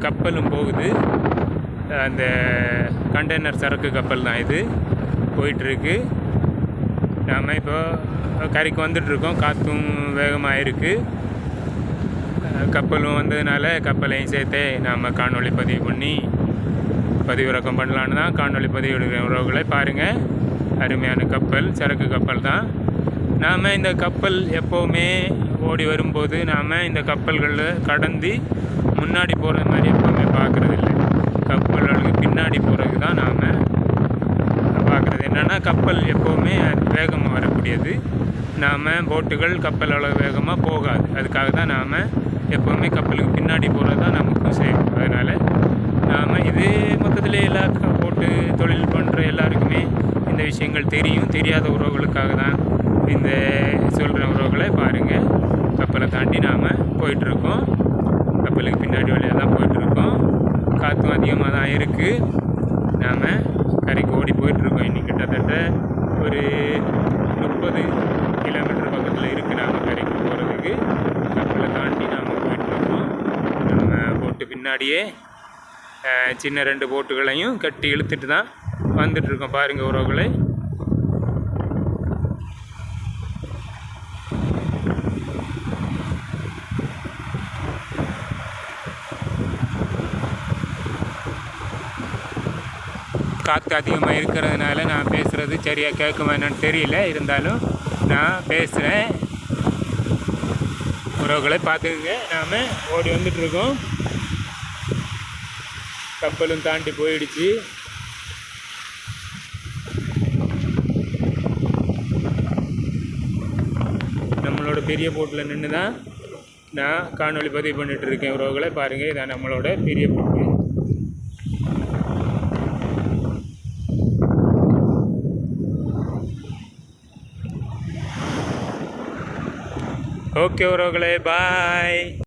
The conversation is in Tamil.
கப்பலும் போகுது. அந்த கண்டெய்னர் சரக்கு கப்பல் தான் இது, போயிட்டுருக்கு. நாம் இப்போ கரைக்கு வந்துட்டுருக்கோம். காற்றும் வேகமாக இருக்குது. கப்பலும் வந்ததுனால கப்பலையும் சேர்த்தே நாம் காணொளி பதிவு பண்ணி பதிவிறக்கம் பண்ணலான்னு தான் காணொளி பதிவிடுகிற உறவுகளை பாருங்கள். அருமையான கப்பல், சரக்கு கப்பல் தான். நாம் இந்த கப்பல் எப்போவுமே ஓடி வரும்போது நாம் இந்த கப்பல்களில் கடந்து முன்னாடி போகிற மாதிரி எப்போவுமே பார்க்குறதில்ல. கப்பல்களுக்கு பின்னாடி போகிறதுக்கு தான் நாம் பார்க்குறது. என்னென்னா கப்பல் எப்போவுமே வேகமாக வரக்கூடியது. நாம் போட்டுகள் கப்பல் அளவு வேகமாக போகாது. அதுக்காக தான் நாம் எப்போவுமே கப்பலுக்கு பின்னாடி போகிறது தான் நமக்கு சேஃப். அதனால் நாம் இது மொத்தத்தில் எல்லா போட்டு தொழில் பண்ணுற எல்லாருக்குமே இந்த விஷயங்கள் தெரியும். தெரியாத உறவுகளுக்காக தான் இந்த சொல்கிற உறவுகளை பாருங்கள். கப்பலை தாண்டி நாம் போயிட்டுருக்கோம். கப்பலுக்கு பின்னாடி வழியாக தான் போயிட்டுருக்கோம். காற்றும் அதிகமாக தான் இருக்குது. நாம் கரைக்கு ஓடி போயிட்டுருக்கோம். இன்னைக்கு கிட்டத்தட்ட ஒரு 30 கிலோமீட்டர் பக்கத்தில் இருக்குது நாம் கரைக்கு போகிறதுக்கு. கப்பலை தாண்டி நாம் போயிட்டுருக்கோம். நம்ம போட்டு பின்னாடியே சின்ன 2 போட்டுகளையும் கட்டி இழுத்துட்டு தான் வந்துட்டுருக்கோம். பாருங்கள் உறவுகளை. காற்று அதிகமாக இருக்கிறதுனால நான் பேசுகிறது சரியாக கேட்குமா என்னன்னு தெரியல. இருந்தாலும் நான் பேசுகிறேன். உறவுகளை பார்த்துக்குங்க. நாம் ஓடி வந்துட்டுருக்கோம். கப்பலும் தாண்டி போயிடுச்சு. நம்மளோட பெரிய போட்டில் நின்று தான் நான் காணொளி பதிவு பண்ணிகிட்ருக்கேன். உறவுகளை பாருங்கள். இதான் நம்மளோட பெரிய போட்டு. ஓகே உறவுகளே, பாய்.